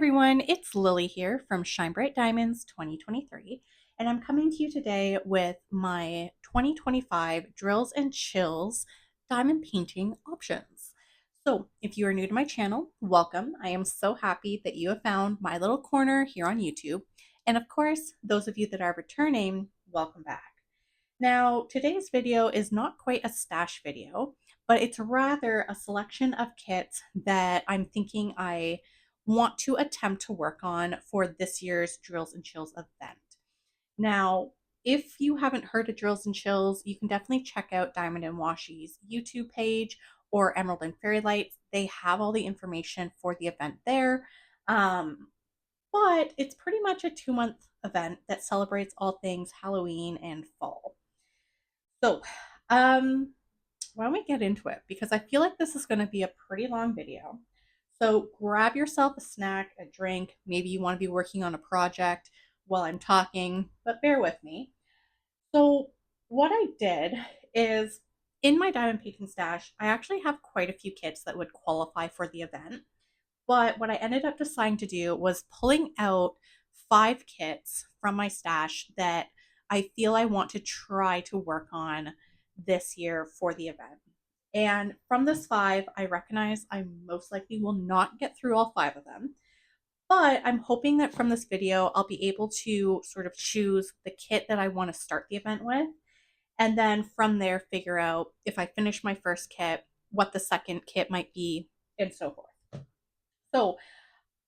everyone, it's Lily here from Shine Bright Diamonds 2023, and I'm coming to you today with my 2025 Drills and Chills diamond painting options. So, if you are new to my channel, welcome. I am so happy that you have found my little corner here on YouTube. And of course, those of you that are returning, welcome back. Now, today's video is not quite a stash video, but it's rather a selection of kits that I'm thinking I want to attempt to work on for this year's Drills and Chills event. Now, if you haven't heard of Drills and Chills, you can definitely check out Diamond and Washi's YouTube page or Emerald and Fairy Lights. They have all the information for the event there. But it's pretty much a 2-month event that celebrates all things Halloween and fall. So, why don't we get into it? Because I feel like this is going to be a pretty long video. So, grab yourself a snack, a drink. Maybe you want to be working on a project while I'm talking, but bear with me. So, what I did is in my diamond painting stash, I actually have quite a few kits that would qualify for the event. But what I ended up deciding to do was pulling out 5 kits from my stash that I feel I want to try to work on this year for the event. And from this 5, I recognize I most likely will not get through all 5 of them. But I'm hoping that from this video, I'll be able to sort of choose the kit that I want to start the event with. And then from there, figure out if I finish my first kit, what the second kit might be, and so forth. So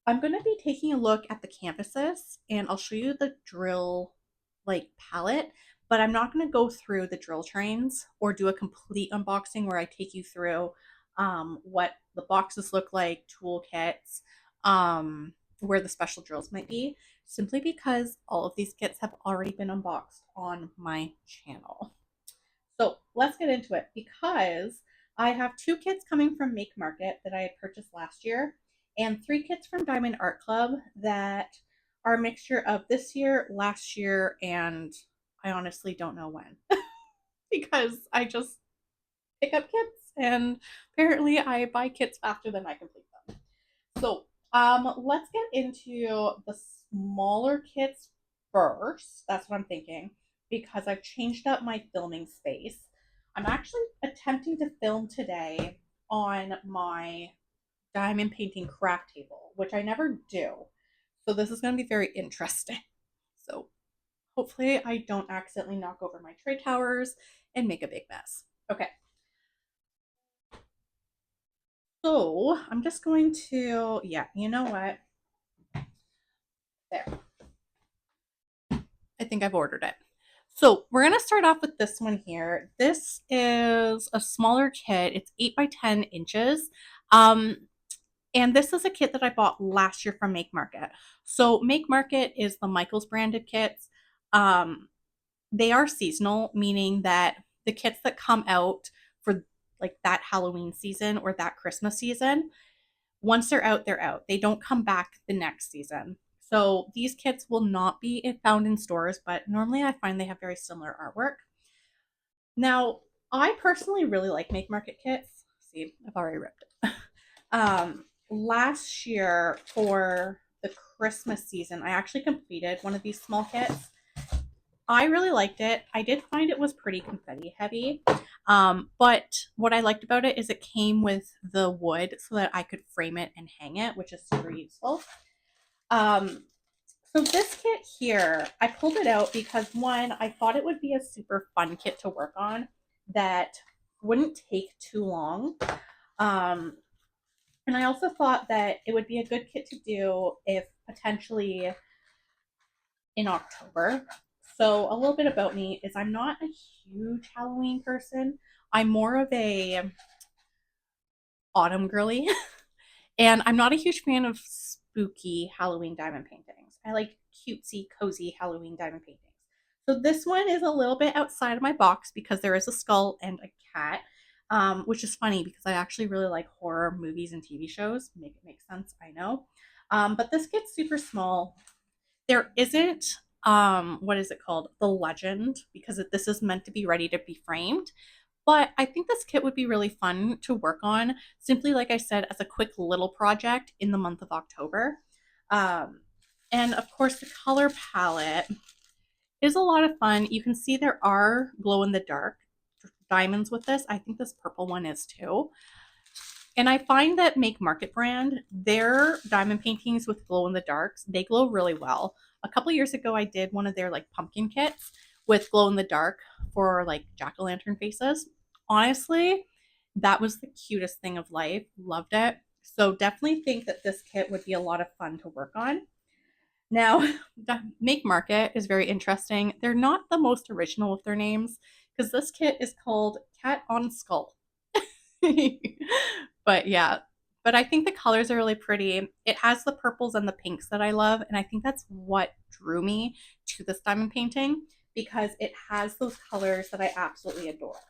I'm going to be taking a look at the canvases and I'll show you the drill palette, but I'm not going to go through the drill trains or do a complete unboxing where I take you through what the boxes look like, toolkits, where the special drills might be, simply because all of these kits have already been unboxed on my channel. So let's get into it because I have 2 kits coming from Make Market that I had purchased last year and 3 kits from Diamond Art Club that are a mixture of this year, last year, and I honestly don't know when because I just pick up kits and apparently I buy kits faster than I complete them. So let's get into the smaller kits first. That's what I'm thinking because I've changed up my filming space. I'm actually attempting to film today on my diamond painting craft table, which I never do. So this is going to be very interesting. So hopefully I don't accidentally knock over my tray towers and make a big mess. Okay. So I'm just going to, yeah, you know what? There. I think I've ordered it. So we're going to start off with this one here. This is a smaller kit. It's 8 by 10 inches. And this is a kit that I bought last year from Make Market. So Make Market is the Michaels branded kits. They are seasonal, meaning that the kits that come out for like that Halloween season or that Christmas season, once they're out, they're out. They don't come back the next season. So these kits will not be found in stores, but normally I find they have very similar artwork. Now, I personally really like Make Market kits. See, I've already ripped it. Last year for the Christmas season, I actually completed one of these small kits. I really liked it. I did find it was pretty confetti heavy. But what I liked about it is it came with the wood so that I could frame it and hang it, which is super useful. So this kit here, I pulled it out because one, I thought it would be a super fun kit to work on that wouldn't take too long. And I also thought that it would be a good kit to do if potentially in October. So a little bit about me is I'm not a huge Halloween person. I'm more of a autumn girly. And I'm not a huge fan of spooky Halloween diamond paintings. I like cutesy, cozy Halloween diamond paintings. So this one is a little bit outside of my box because there is a skull and a cat, which is funny because I actually really like horror movies and TV shows. Make it make sense, I know. But this kit's super small. There isn't, what is it called? The legend, because this is meant to be ready to be framed. But I think this kit would be really fun to work on, simply like I said, as a quick little project in the month of October. And of course, the color palette is a lot of fun. You can see there are glow in the dark diamonds with this. I think this purple one is too. And I find that Make Market brand, their diamond paintings with glow in the darks, they glow really well. A couple years ago, I did one of their like pumpkin kits with glow in the dark for like jack-o'-lantern faces. Honestly, that was the cutest thing of life. Loved it. So definitely think that this kit would be a lot of fun to work on. Now, Make Market is very interesting. They're not the most original with their names because this kit is called Cat on Skull. But yeah, but I think the colors are really pretty. It has the purples and the pinks that I love, and I think that's what drew me to this diamond painting because it has those colors that I absolutely adore.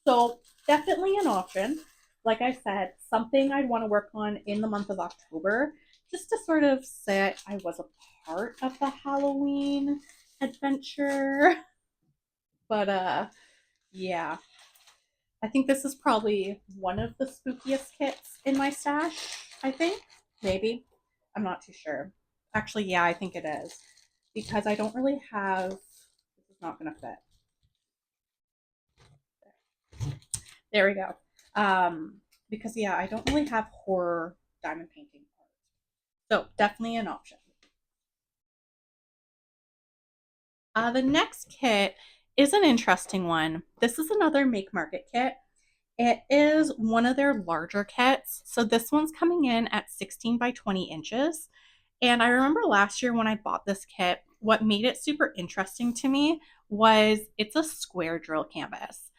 So definitely an option. Like I said, something I'd want to work on in the month of October, just to sort of say I was a part of the Halloween adventure. But yeah. I think this is probably one of the spookiest kits in my stash, I think. Maybe. I'm not too sure. Actually, yeah, I think it is. Because I don't really have. This is not going to fit. There we go. Because, yeah, I don't really have horror diamond painting art. So, definitely an option. The next kit is an interesting one. This is another Make Market kit. It is one of their larger kits. So this one's coming in at 16 by 20 inches. And I remember last year when I bought this kit, what made it super interesting to me was it's a square drill canvas.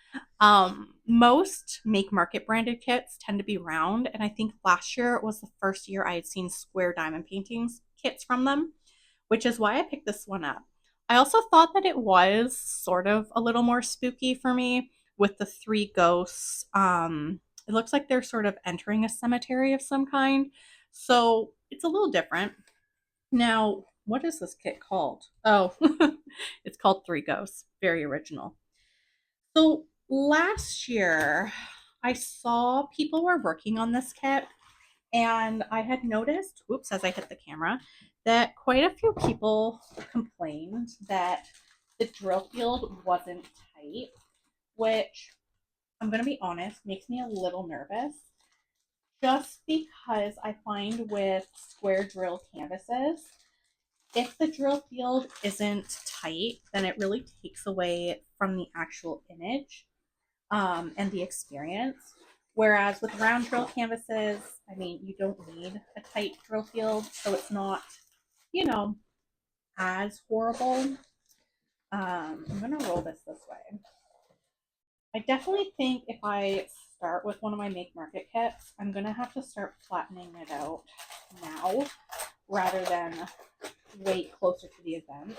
Most Make Market branded kits tend to be round, and I think last year was the first year I had seen square diamond paintings kits from them, which is why I picked this one up. I also thought that it was sort of a little more spooky for me with the three ghosts. It looks like they're sort of entering a cemetery of some kind. So it's a little different. Now, what is this kit called? Oh, it's called Three Ghosts. Very original. So last year, I saw people were working on this kit, and I had noticed, whoops, as I hit the camera, that quite a few people complained that the drill field wasn't tight, which I'm going to be honest, makes me a little nervous just because I find with square drill canvases, if the drill field isn't tight, then it really takes away from the actual image and the experience. Whereas with round drill canvases, I mean, you don't need a tight drill field, so it's not, you know, as horrible. I'm going to roll this way. I definitely think if I start with one of my Make Market kits, I'm going to have to start flattening it out now rather than wait closer to the event,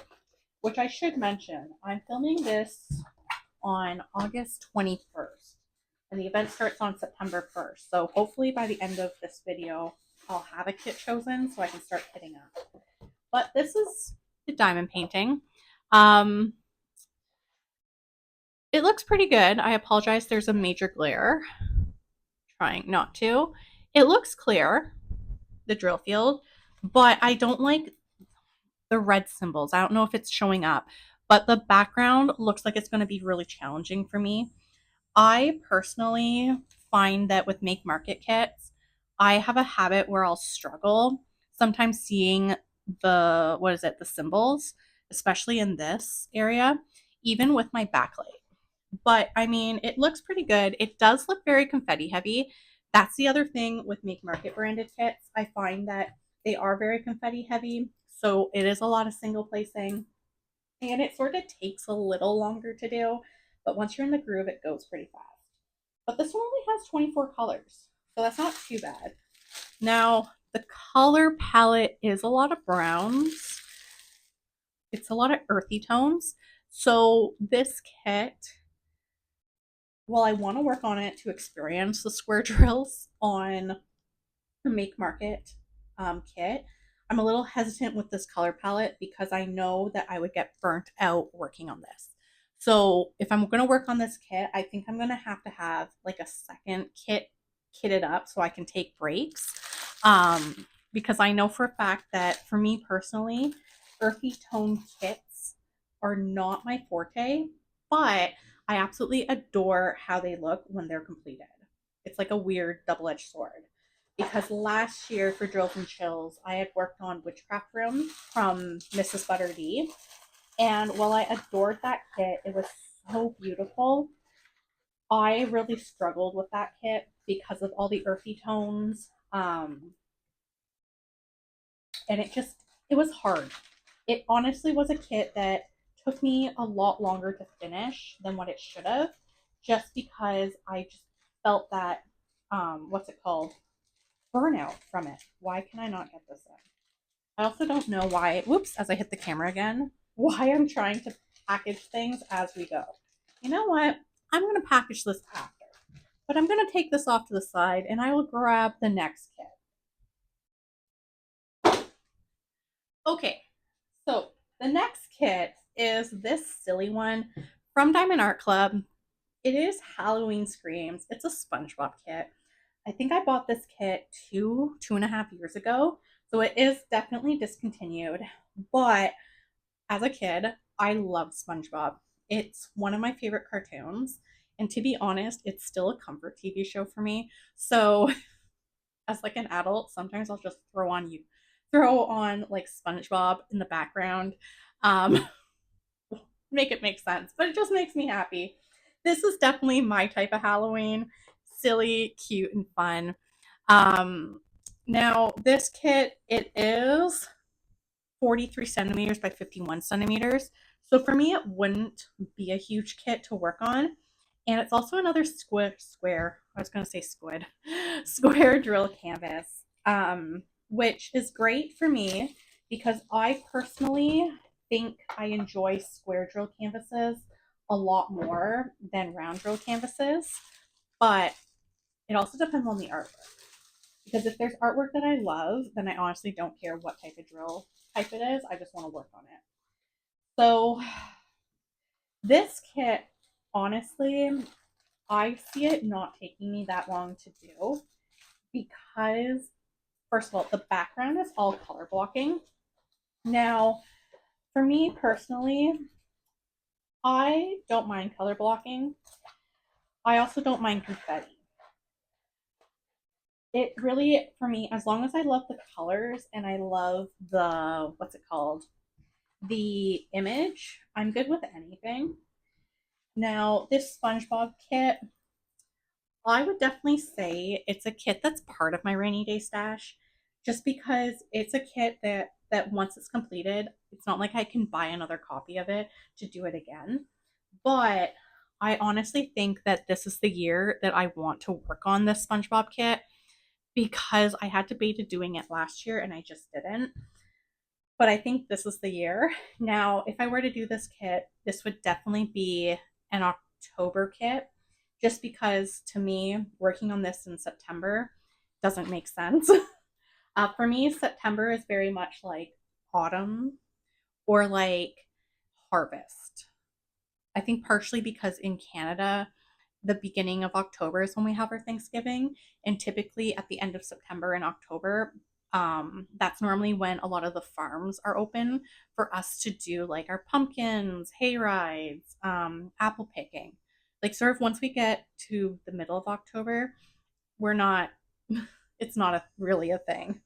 which I should mention, I'm filming this on August 21st, and the event starts on September 1st. So hopefully by the end of this video, I'll have a kit chosen so I can start kitting up. But this is the diamond painting. It looks pretty good. I apologize, there's a major glare. Trying not to. It looks clear, the drill field, but I don't like the red symbols. I don't know if it's showing up, but the background looks like it's going to be really challenging for me. I personally find that with Make Market kits, I have a habit where I'll struggle sometimes seeing the symbols, especially in this area, even with my backlight. But I mean, it looks pretty good. It does look very confetti heavy. That's the other thing with Make Market branded kits. I find that they are very confetti heavy. So it is a lot of single placing and it sort of takes a little longer to do. But once you're in the groove, it goes pretty fast. But this one only has 24 colors. So that's not too bad. Now, the color palette is a lot of browns. It's a lot of earthy tones. So this kit, while I want to work on it to experience the square drills on the Make Market kit, I'm a little hesitant with this color palette because I know that I would get burnt out working on this. So if I'm going to work on this kit, I think I'm going to have like a second kit kitted up so I can take breaks. because I know for a fact that for me personally, earthy tone kits are not my forte, but I absolutely adore how they look when they're completed. It's like a weird double-edged sword. Because last year for Drills and Chills, I had worked on Witchcraft Room from Mrs. Butter D. And while I adored that kit, it was so beautiful. I really struggled with that kit because of all the earthy tones. And it was hard. It honestly was a kit that took me a lot longer to finish than what it should have, just because I just felt that, what's it called? Burnout from it. Why can I not get this in? I also don't know why, whoops, as I hit the camera again, why I'm trying to package things as we go. You know what? I'm going to package this after, but I'm going to take this off to the side and I will grab the next kit. Okay, so the next kit is this silly one from Diamond Art Club. It is Halloween Screams. It's a SpongeBob kit. I think I bought this kit 2.5 years ago, so it is definitely discontinued. But as a kid, I loved SpongeBob. It's one of my favorite cartoons, and to be honest, it's still a comfort TV show for me. So as like an adult, sometimes I'll just throw on like SpongeBob in the background. Um, make it make sense, but it just makes me happy. This is definitely my type of Halloween. Silly, cute, and fun. Um, Now this kit, it is 43 centimeters by 51 centimeters. So for me, it wouldn't be a huge kit to work on. And it's also another I was going to say squid, square drill canvas, which is great for me because I personally think I enjoy square drill canvases a lot more than round drill canvases. But it also depends on the artwork. Because if there's artwork that I love, then I honestly don't care what type of drill type it is. I just want to work on it. So this kit, honestly, I see it not taking me that long to do because, first of all, the background is all color blocking. Now, for me personally, I don't mind color blocking. I also don't mind confetti. It really, for me, as long as I love the colors and I love the, what's it called? The image, I'm good with anything. Now, this SpongeBob kit, I would definitely say it's a kit that's part of my rainy day stash just because it's a kit that once it's completed, it's not like I can buy another copy of it to do it again. But I honestly think that this is the year that I want to work on this SpongeBob kit because I had debated doing it last year and I just didn't. But I think this is the year. Now, if I were to do this kit, this would definitely be an October kit, just because to me, working on this in September doesn't make sense. For me, September is very much like autumn or like harvest. I think partially because in Canada, the beginning of October is when we have our Thanksgiving, and typically at the end of September and October, that's normally when a lot of the farms are open for us to do like our pumpkins, hay rides, apple picking. Like sort of once we get to the middle of October, we're not. It's not really a thing.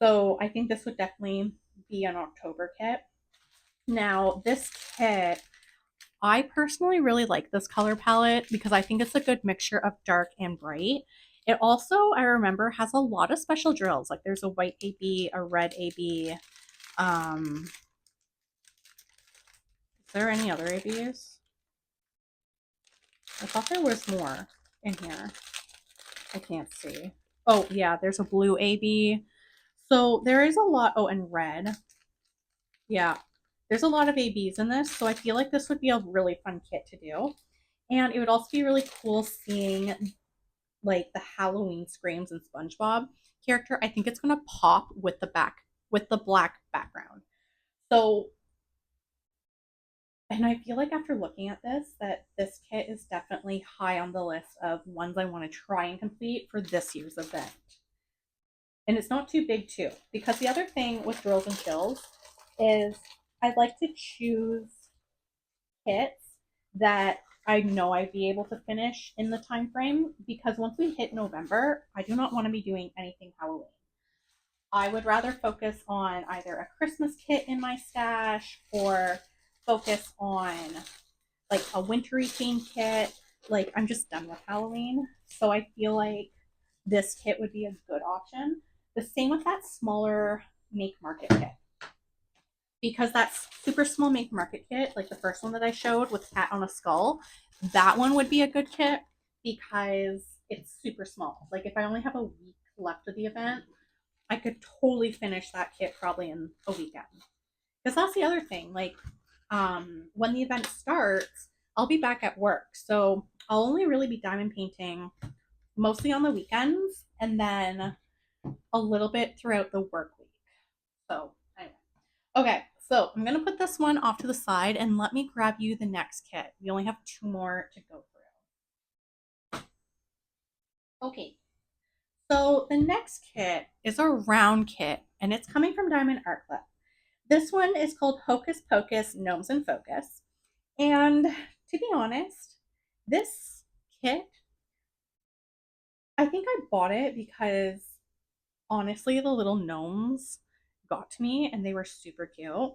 So I think this would definitely be an October kit. Now this kit, I personally really like this color palette because I think it's a good mixture of dark and bright. It also, I remember, has a lot of special drills. Like there's a white AB, a red AB. Is there any other ABs? I thought there was more in here. I can't see. Oh, yeah, there's a blue AB. So there is a lot. Oh, and red. Yeah, there's a lot of ABs in this. So I feel like this would be a really fun kit to do. And it would also be really cool seeing like the Halloween Screams and SpongeBob character. I think it's gonna pop with the black background. So, and I feel like after looking at this, that this kit is definitely high on the list of ones I want to try and complete for this year's event. And it's not too big too. Because the other thing with Drills and Chills is I'd like to choose kits that I know I'd be able to finish in the time frame, because once we hit November, I do not want to be doing anything Halloween. I would rather focus on either a Christmas kit in my stash or focus on like a wintry themed kit. Like, I'm just done with Halloween. So I feel like this kit would be a good option. The same with that smaller Make Market kit. Because that super small Make Market kit, like the first one that I showed with Cat on a Skull, that one would be a good kit because it's super small. Like, if I only have a week left of the event, I could totally finish that kit probably in a weekend. Because that's the other thing. Like, when the event starts, I'll be back at work. So I'll only really be diamond painting mostly on the weekends and then a little bit throughout the work week. So, anyway. Okay, so I'm going to put this one off to the side and let me grab you the next kit. We only have 2 more to go through. Okay, so the next kit is a round kit and it's coming from Diamond Art Club. This one is called Hocus Pocus Gnomes in Focus. And to be honest, this kit, I think I bought it because honestly, the little gnomes got to me and they were super cute.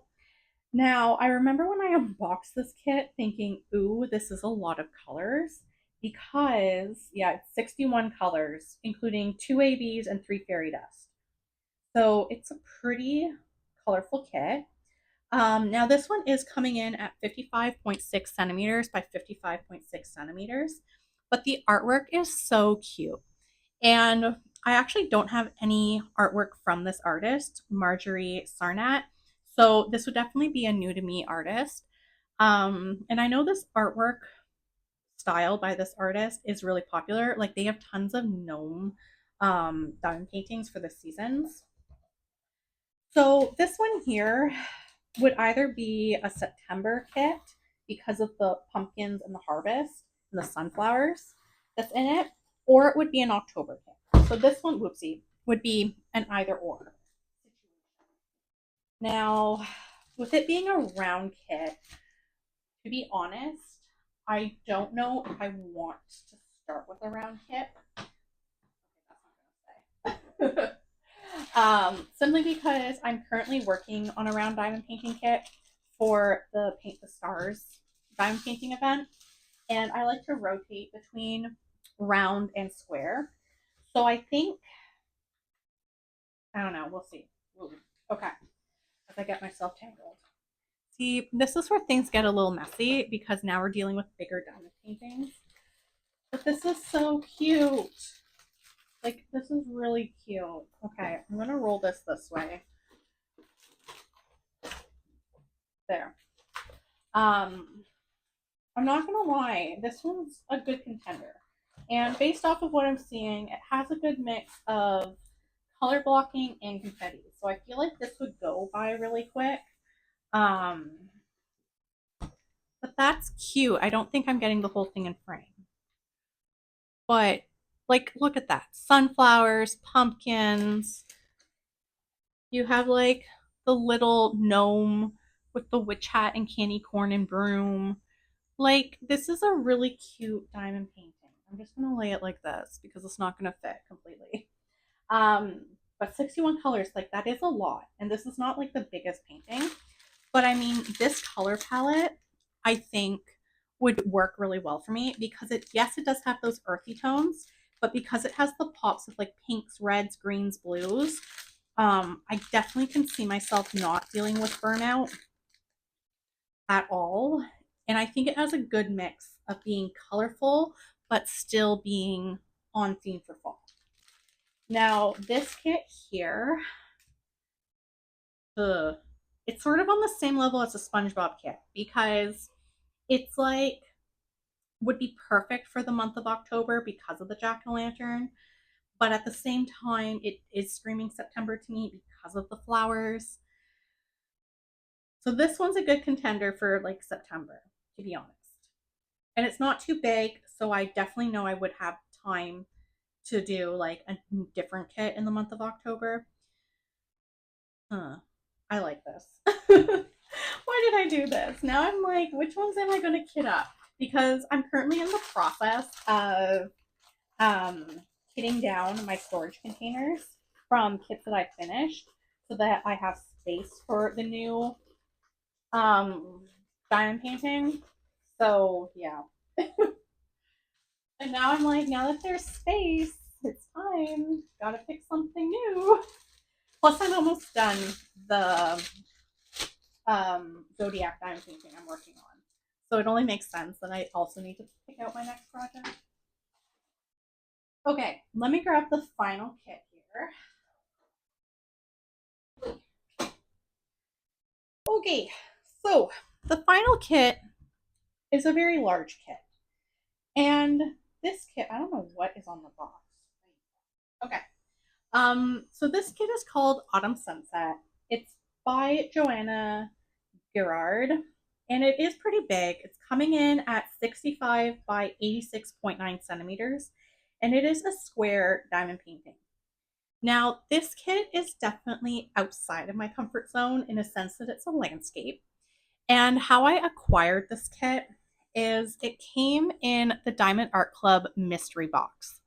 Now, I remember when I unboxed this kit thinking, ooh, this is a lot of colors because, yeah, it's 61 colors, including 2 ABs and 3 fairy dust. So it's a pretty colorful kit. Now, this one is coming in at 55.6 centimeters by 55.6 centimeters, but the artwork is so cute. And I actually don't have any artwork from this artist, Marjorie Sarnat. So this would definitely be a new to me artist. And I know this artwork style by this artist is really popular. Like, they have tons of gnome diamond paintings for the seasons. So this one here would either be a September kit because of the pumpkins and the harvest and the sunflowers that's in it, or it would be an October kit. So this one, whoopsie, would be an either or. Now, with it being a round kit, to be honest, I don't know if I want to start with a round kit. Simply because I'm currently working on a round diamond painting kit for the Paint the Stars diamond painting event, and I like to rotate between round and square. So I think, I don't know, we'll see. Okay, as I get myself tangled. See, this is where things get a little messy because now we're dealing with bigger diamond paintings. But this is so cute. Like, this is really cute. Okay, I'm gonna roll this way. There. I'm not gonna lie, this one's a good contender. And based off of what I'm seeing, it has a good mix of color blocking and confetti. So I feel like this would go by really quick. But that's cute. I don't think I'm getting the whole thing in frame. But, like, look at that. Sunflowers, pumpkins. You have, like, the little gnome with the witch hat and candy corn and broom. Like, this is a really cute diamond painting. I'm just going to lay it like this because it's not going to fit completely. But 61 colors, like, that is a lot. And this is not, like, the biggest painting. But, I mean, this color palette, I think, would work really well for me because yes, it does have those earthy tones, but because it has the pops of, like, pinks, reds, greens, blues, I definitely can see myself not dealing with burnout at all. And I think it has a good mix of being colorful, but still being on theme for fall. Now, this kit here, it's sort of on the same level as a SpongeBob kit because it's like, would be perfect for the month of October because of the jack-o'-lantern. But at the same time, it is screaming September to me because of the flowers. So this one's a good contender for like September, to be honest. And it's not too big, so I definitely know I would have time to do like a different kit in the month of October. Huh. I like this. Why did I do this? Now I'm like, which ones am I going to kit up? Because I'm currently in the process of um, kitting down my storage containers from kits that I finished so that I have space for the new um, diamond painting. So, yeah. And now I'm like, now that there's space, it's time. Gotta pick something new. Plus, I'm almost done the Zodiac diamond painting I'm working on. So it only makes sense that I also need to pick out my next project. Okay, let me grab the final kit here. Okay, so the final kit is a very large kit. And this kit, I don't know what is on the box. Okay. So this kit is called Autumn Sunset. It's by Joanna Girard, and it is pretty big. It's coming in at 65 by 86.9 centimeters, and it is a square diamond painting. Now, this kit is definitely outside of my comfort zone in a sense that it's a landscape. And how I acquired this kit is it came in the Diamond Art Club mystery box,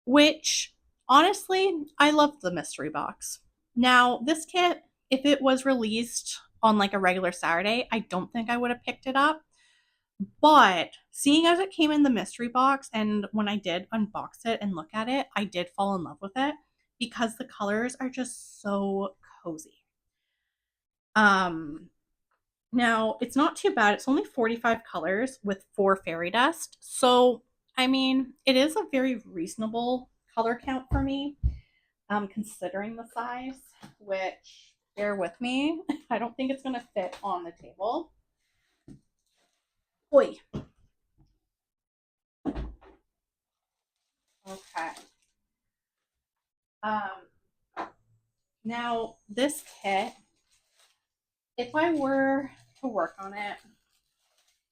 which honestly, I love the mystery box. Now, this kit, if it was released on like a regular Saturday, I don't think I would have picked it up. But seeing as it came in the mystery box, and when I did unbox it and look at it, I did fall in love with it because the colors are just so cozy. Um, Now, it's not too bad. It's only 45 colors with 4 fairy dust. So, I mean, it is a very reasonable color count for me, considering the size, which, bear with me, I don't think it's going to fit on the table. Oi. Okay. Now, this kit, if I were to work on it,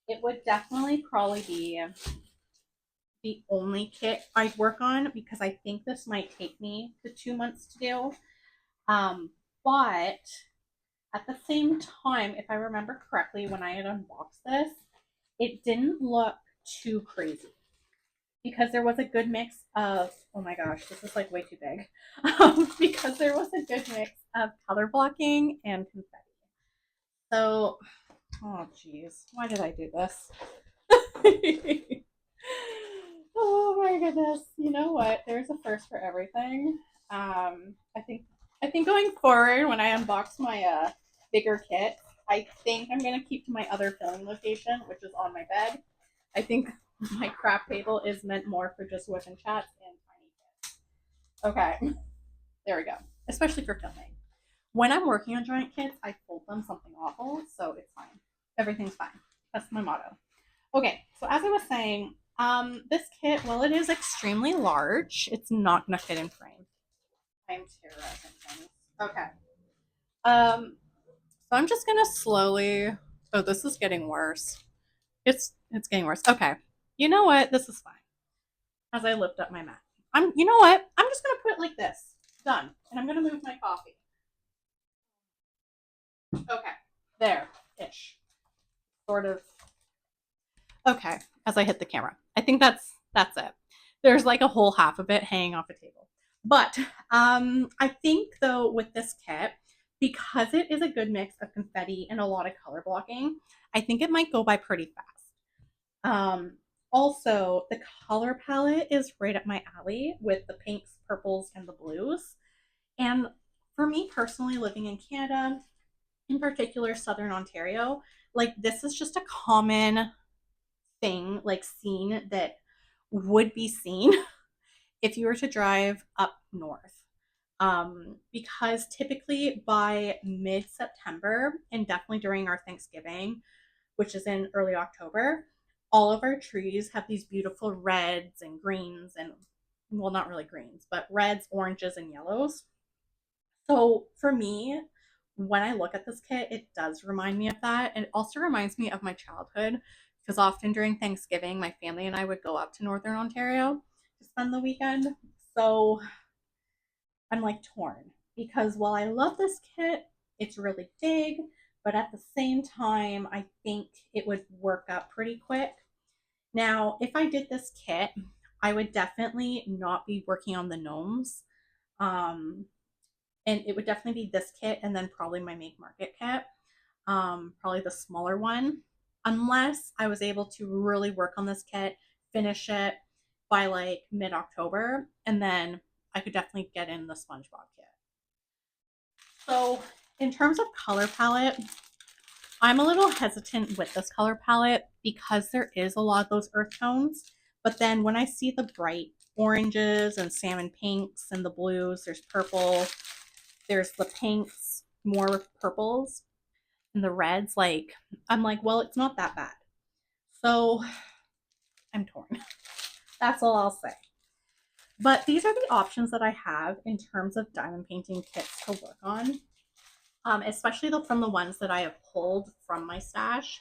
it would definitely probably be the only kit I'd work on because I think this might take me the 2 months to do. But at the same time, if I remember correctly, when I had unboxed this, it didn't look too crazy because there was a good mix of, oh my gosh, this is like way too big. Because there was a good mix of color blocking and confetti. So, oh geez, why did I do this? Oh my goodness. You know what? There's a first for everything. I think going forward when I unbox my bigger kit, I think I'm gonna keep to my other filming location, which is on my bed. I think my craft table is meant more for just whip and chats and tiny kits. Okay, there we go. Especially for filming. When I'm working on giant kits, I fold them something awful, so it's fine. Everything's fine. That's my motto. Okay, so as I was saying, this kit, well, it is extremely large. It's not gonna fit in frame. I'm terrorizing things. Okay. So I'm just gonna slowly. Oh, this is getting worse. It's getting worse. Okay. You know what? This is fine. As I lift up my mat, You know what? I'm just gonna put it like this. Done. And I'm gonna move my coffee. Okay. There. Ish. Sort of. Okay. As I hit the camera, I think that's it. There's like a whole half of it hanging off a table. But I think though with this kit, because it is a good mix of confetti and a lot of color blocking, I think it might go by pretty fast. Also, the color palette is right up my alley with the pinks, purples, and the blues. And for me personally, living in Canada, in particular Southern Ontario, like this is just a common thing, like scene that would be seen if you were to drive up north. Because typically by mid September and definitely during our Thanksgiving, which is in early October, all of our trees have these beautiful reds and greens and, well, not really greens, but reds, oranges, and yellows. So for me, when I look at this kit, it does remind me of that. And it also reminds me of my childhood because often during Thanksgiving, my family and I would go up to Northern Ontario to spend the weekend. So I'm like torn because while I love this kit, it's really big, but at the same time, I think it would work up pretty quick. Now, if I did this kit, I would definitely not be working on the gnomes. Um, and it would definitely be this kit and then probably my Make Market kit, probably the smaller one, unless I was able to really work on this kit, finish it by like mid October, and then I could definitely get in the SpongeBob kit. So, in terms of color palette, I'm a little hesitant with this color palette because there is a lot of those earth tones. But then when I see the bright oranges and salmon pinks and the blues, there's purple, there's the pinks, more purples, and the reds, like, I'm like, well, it's not that bad. So I'm torn. That's all I'll say. But these are the options that I have in terms of diamond painting kits to work on, especially from the ones that I have pulled from my stash.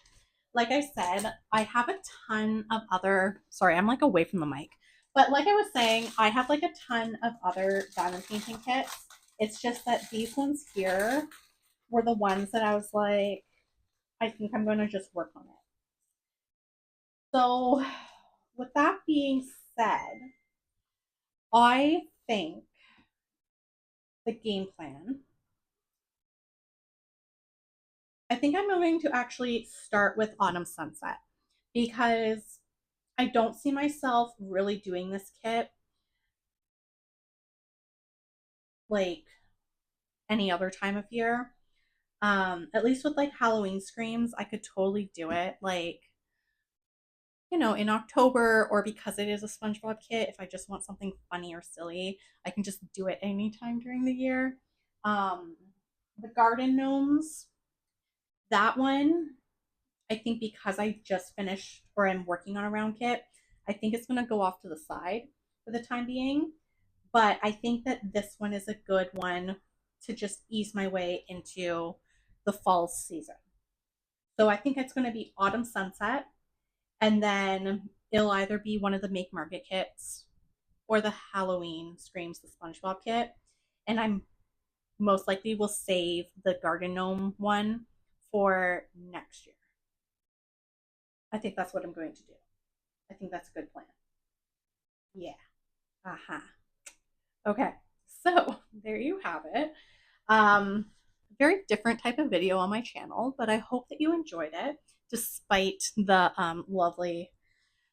Like I said, I have a ton of other, sorry, I'm like away from the mic. But like I was saying, I have like a ton of other diamond painting kits. It's just that these ones here were the ones that I was like, I think I'm going to just work on it. So, with that being said, I think the game plan, I think I'm going to actually start with Autumn Sunset because I don't see myself really doing this kit like any other time of year. At least with like Halloween screams, I could totally do it like, you know, in October, or because it is a SpongeBob kit, if I just want something funny or silly, I can just do it anytime during the year. Um, the garden gnomes, that one, I think because I just finished or I'm working on a round kit, I think it's going to go off to the side for the time being. But I think that this one is a good one to just ease my way into the fall season. So I think it's going to be Autumn Sunset, and then it'll either be one of the Make Market kits or the Halloween Screams the SpongeBob kit. And I'm most likely will save the Garden Gnome one for next year. I think that's what I'm going to do. I think that's a good plan. Yeah. Uh-huh. Okay. So there you have it. Very different type of video on my channel, but I hope that you enjoyed it despite the lovely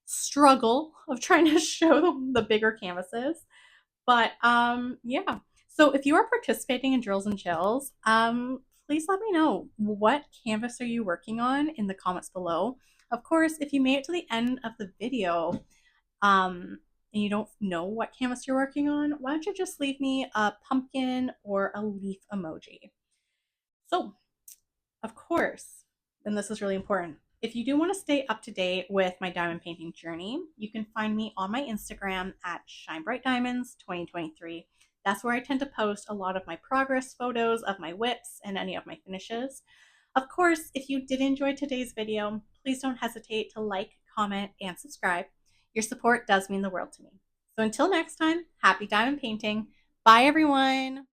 struggle of trying to show the bigger canvases. But yeah. So if you are participating in Drills and Chills, please let me know, what canvas are you working on in the comments below. Of course, if you made it to the end of the video, and you don't know what canvas you're working on, why don't you just leave me a pumpkin or a leaf emoji? So, of course, and this is really important, if you do want to stay up to date with my diamond painting journey, you can find me on my Instagram at ShineBrightDiamonds2023. That's where I tend to post a lot of my progress photos of my whips and any of my finishes. Of course, if you did enjoy today's video, please don't hesitate to like, comment, and subscribe. Your support does mean the world to me. So until next time, happy diamond painting. Bye, everyone.